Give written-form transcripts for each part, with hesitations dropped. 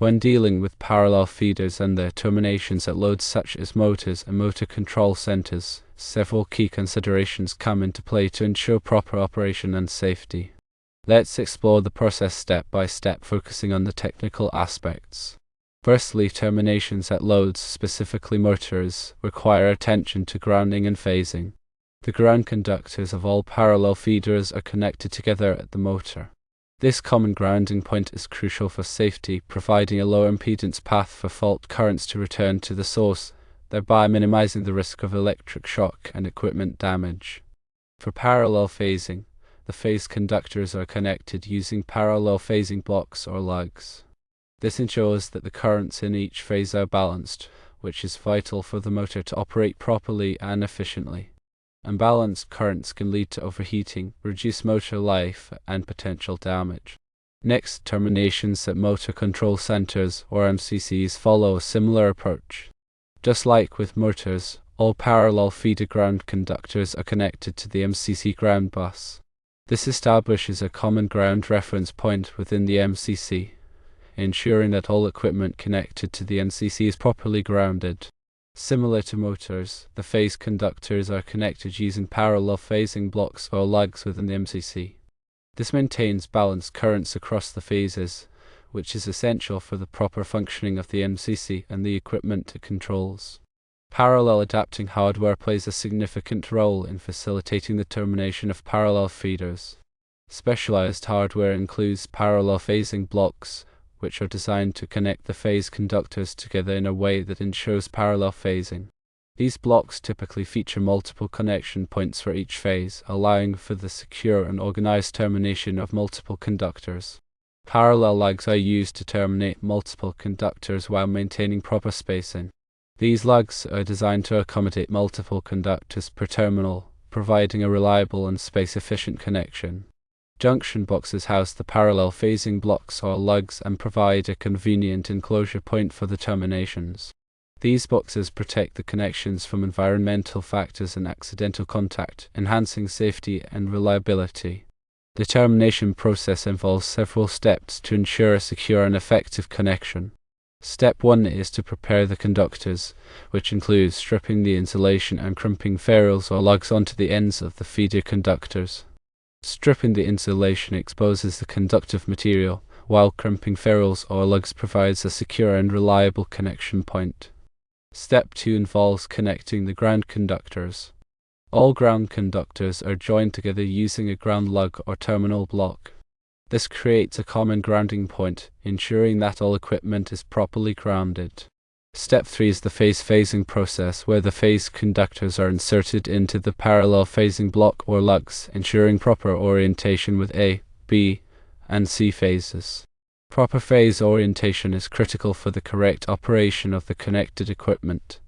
When dealing with parallel feeders and their terminations at loads such as motors and motor control centers, several key considerations come into play to ensure proper operation and safety. Let's explore the process step by step, focusing on the technical aspects. Firstly, terminations at loads, specifically motors, require attention to grounding and phasing. The ground conductors of all parallel feeders are connected together at the motor. This common grounding point is crucial for safety, providing a low impedance path for fault currents to return to the source, thereby minimizing the risk of electric shock and equipment damage. For parallel phasing, the phase conductors are connected using parallel phasing blocks or lugs. This ensures that the currents in each phase are balanced, which is vital for the motor to operate properly and efficiently. Unbalanced currents can lead to overheating, reduce motor life, and potential damage. Next, terminations at motor control centers, or MCCs, follow a similar approach. Just like with motors, all parallel feeder ground conductors are connected to the MCC ground bus. This establishes a common ground reference point within the MCC, ensuring that all equipment connected to the MCC is properly grounded. Similar to motors, the phase conductors are connected using parallel phasing blocks or lugs within the MCC. This maintains balanced currents across the phases, which is essential for the proper functioning of the MCC and the equipment it controls. Parallel adapting hardware plays a significant role in facilitating the termination of parallel feeders. Specialized hardware includes parallel phasing blocks, which are designed to connect the phase conductors together in a way that ensures parallel phasing. These blocks typically feature multiple connection points for each phase, allowing for the secure and organized termination of multiple conductors. Parallel lugs are used to terminate multiple conductors while maintaining proper spacing. These lugs are designed to accommodate multiple conductors per terminal, providing a reliable and space-efficient connection. Junction boxes house the parallel phasing blocks or lugs and provide a convenient enclosure point for the terminations. These boxes protect the connections from environmental factors and accidental contact, enhancing safety and reliability. The termination process involves several steps to ensure a secure and effective connection. Step 1 is to prepare the conductors, which includes stripping the insulation and crimping ferrules or lugs onto the ends of the feeder conductors. Stripping the insulation exposes the conductive material, while crimping ferrules or lugs provides a secure and reliable connection point. Step 2 involves connecting the ground conductors. All ground conductors are joined together using a ground lug or terminal block. This creates a common grounding point, ensuring that all equipment is properly grounded. Step 3 is the phase phasing process, where the phase conductors are inserted into the parallel phasing block or lugs, ensuring proper orientation with A, B, and C phases. Proper phase orientation is critical for the correct operation of the connected equipment.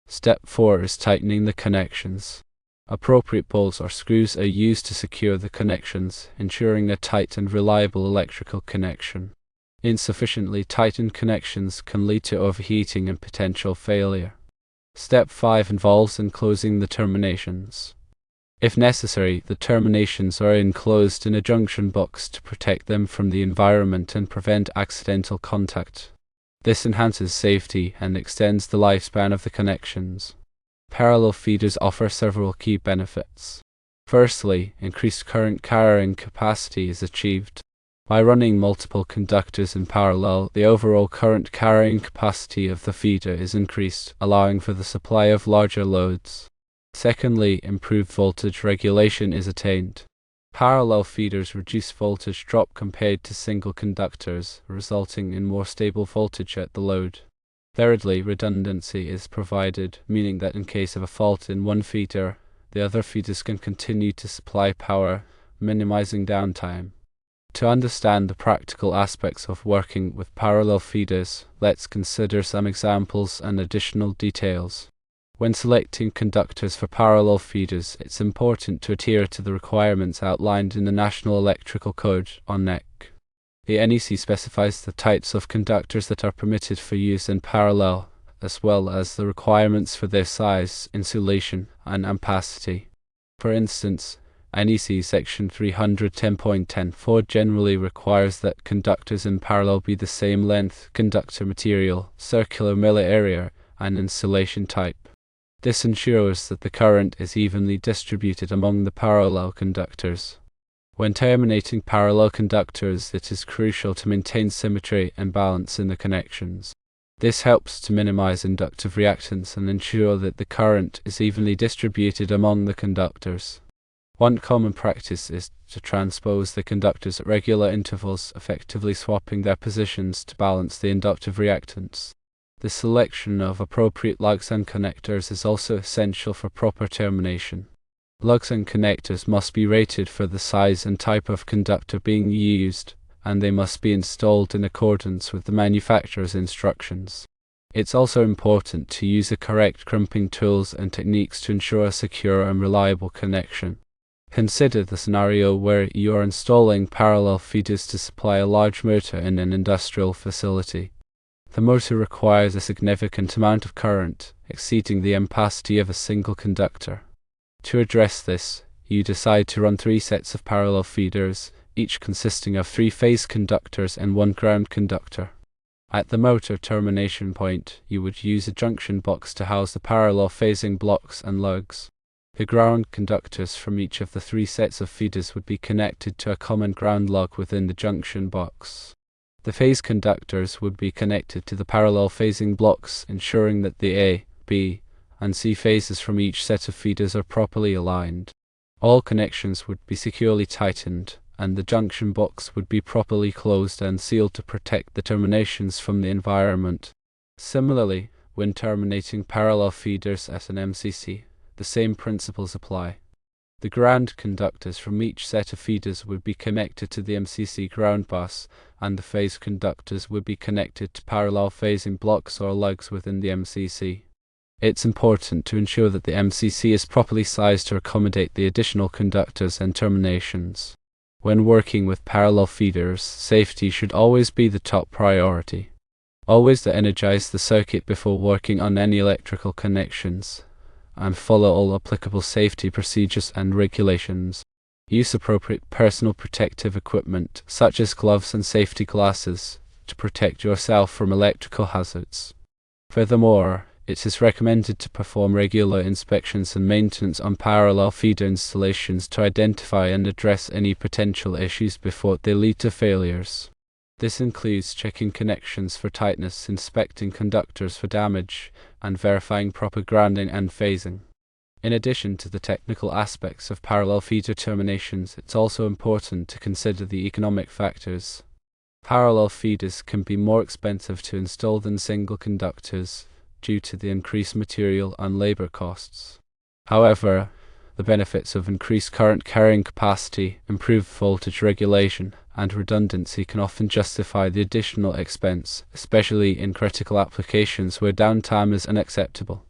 Step 4 is tightening the connections. Appropriate bolts or screws are used to secure the connections, ensuring a tight and reliable electrical connection. Insufficiently tightened connections can lead to overheating and potential failure. Step 5 involves enclosing the terminations. If necessary, the terminations are enclosed in a junction box to protect them from the environment and prevent accidental contact. This enhances safety and extends the lifespan of the connections. Parallel feeders offer several key benefits. Firstly, increased current carrying capacity is achieved. By running multiple conductors in parallel, the overall current carrying capacity of the feeder is increased, allowing for the supply of larger loads. Secondly, improved voltage regulation is attained. Parallel feeders reduce voltage drop compared to single conductors, resulting in more stable voltage at the load. Thirdly, redundancy is provided, meaning that in case of a fault in one feeder, the other feeders can continue to supply power, minimizing downtime. To understand the practical aspects of working with parallel feeders, let's consider some examples and additional details. When selecting conductors for parallel feeders, it's important to adhere to the requirements outlined in the National Electrical Code, or NEC. The NEC specifies the types of conductors that are permitted for use in parallel, as well as the requirements for their size, insulation, and ampacity. For instance, NEC Section 310.10.4 generally requires that conductors in parallel be the same length, conductor material, circular milli area, and insulation type. This ensures that the current is evenly distributed among the parallel conductors. When terminating parallel conductors, it is crucial to maintain symmetry and balance in the connections. This helps to minimize inductive reactance and ensure that the current is evenly distributed among the conductors. One common practice is to transpose the conductors at regular intervals, effectively swapping their positions to balance the inductive reactance. The selection of appropriate lugs and connectors is also essential for proper termination. Lugs and connectors must be rated for the size and type of conductor being used, and they must be installed in accordance with the manufacturer's instructions. It's also important to use the correct crimping tools and techniques to ensure a secure and reliable connection. Consider the scenario where you are installing parallel feeders to supply a large motor in an industrial facility. The motor requires a significant amount of current, exceeding the ampacity of a single conductor. To address this, you decide to run 3 sets of parallel feeders, each consisting of 3 phase conductors and 1 ground conductor. At the motor termination point, you would use a junction box to house the parallel phasing blocks and lugs. The ground conductors from each of the 3 sets of feeders would be connected to a common ground lug within the junction box. The phase conductors would be connected to the parallel phasing blocks, ensuring that the A, B, and C phases from each set of feeders are properly aligned. All connections would be securely tightened, and the junction box would be properly closed and sealed to protect the terminations from the environment. Similarly, when terminating parallel feeders at an MCC, the same principles apply. The ground conductors from each set of feeders would be connected to the MCC ground bus, and the phase conductors would be connected to parallel phasing blocks or lugs within the MCC. It's important to ensure that the MCC is properly sized to accommodate the additional conductors and terminations. When working with parallel feeders, safety should always be the top priority. Always energize the circuit before working on any electrical connections, and follow all applicable safety procedures and regulations. Use appropriate personal protective equipment, such as gloves and safety glasses, to protect yourself from electrical hazards. Furthermore, it is recommended to perform regular inspections and maintenance on parallel feeder installations to identify and address any potential issues before they lead to failures. This includes checking connections for tightness, inspecting conductors for damage, and verifying proper grounding and phasing. In addition to the technical aspects of parallel feeder terminations, it's also important to consider the economic factors. Parallel feeders can be more expensive to install than single conductors due to the increased material and labor costs. However, the benefits of increased current carrying capacity, improved voltage regulation, and redundancy can often justify the additional expense, especially in critical applications where downtime is unacceptable.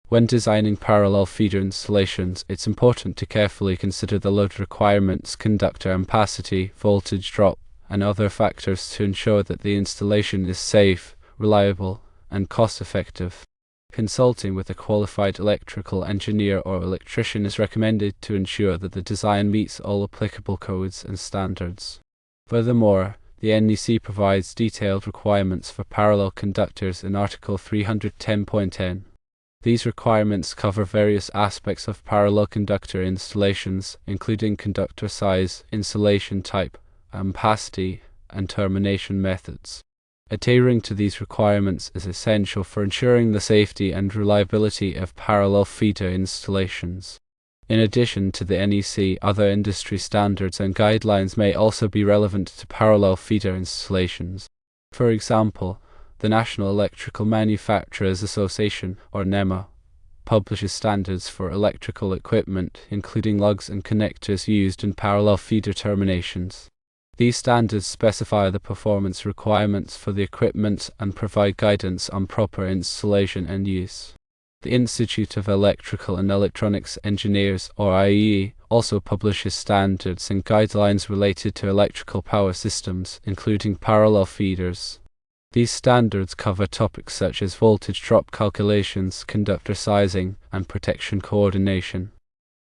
When designing parallel feeder installations, it's important to carefully consider the load requirements, conductor ampacity, voltage drop, and other factors to ensure that the installation is safe, reliable, and cost-effective. Consulting with a qualified electrical engineer or electrician is recommended to ensure that the design meets all applicable codes and standards. Furthermore, the NEC provides detailed requirements for parallel conductors in Article 310.10. These requirements cover various aspects of parallel conductor installations, including conductor size, insulation type, ampacity, and termination methods. Adhering to these requirements is essential for ensuring the safety and reliability of parallel feeder installations. In addition to the NEC, other industry standards and guidelines may also be relevant to parallel feeder installations. For example, the National Electrical Manufacturers Association, or NEMA, publishes standards for electrical equipment, including lugs and connectors used in parallel feeder terminations. These standards specify the performance requirements for the equipment and provide guidance on proper installation and use. The Institute of Electrical and Electronics Engineers, or IEE, also publishes standards and guidelines related to electrical power systems, including parallel feeders. These standards cover topics such as voltage drop calculations, conductor sizing, and protection coordination.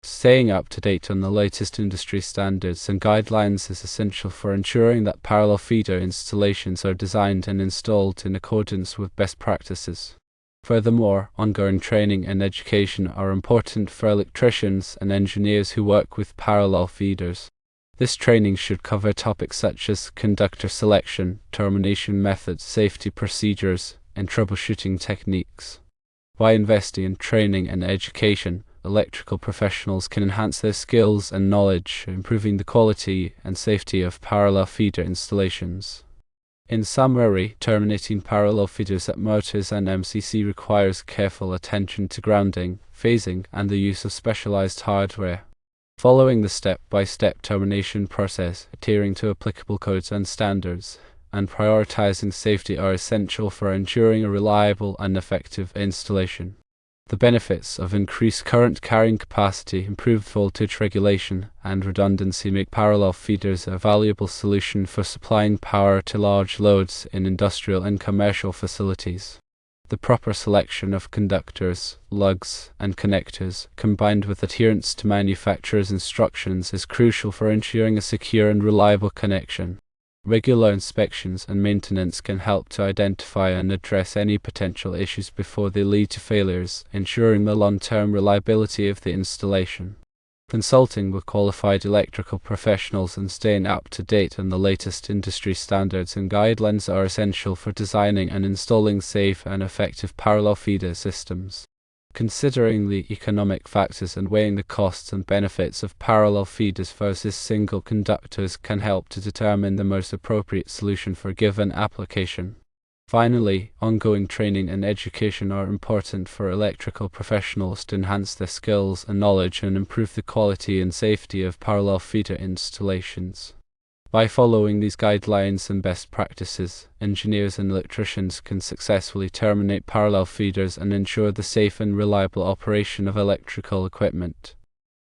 Staying up to date on the latest industry standards and guidelines is essential for ensuring that parallel feeder installations are designed and installed in accordance with best practices. Furthermore, ongoing training and education are important for electricians and engineers who work with parallel feeders. This training should cover topics such as conductor selection, termination methods, safety procedures, and troubleshooting techniques. By investing in training and education, electrical professionals can enhance their skills and knowledge, improving the quality and safety of parallel feeder installations. In summary, terminating parallel feeders at motors and MCC requires careful attention to grounding, phasing, and the use of specialized hardware. Following the step-by-step termination process, adhering to applicable codes and standards, and prioritizing safety are essential for ensuring a reliable and effective installation. The benefits of increased current carrying capacity, improved voltage regulation, and redundancy make parallel feeders a valuable solution for supplying power to large loads in industrial and commercial facilities. The proper selection of conductors, lugs, and connectors, combined with adherence to manufacturer's instructions, is crucial for ensuring a secure and reliable connection. Regular inspections and maintenance can help to identify and address any potential issues before they lead to failures, ensuring the long-term reliability of the installation. Consulting with qualified electrical professionals and staying up to date on the latest industry standards and guidelines are essential for designing and installing safe and effective parallel feeder systems. Considering the economic factors and weighing the costs and benefits of parallel feeders versus single conductors can help to determine the most appropriate solution for a given application. Finally, ongoing training and education are important for electrical professionals to enhance their skills and knowledge and improve the quality and safety of parallel feeder installations. By following these guidelines and best practices, engineers and electricians can successfully terminate parallel feeders and ensure the safe and reliable operation of electrical equipment.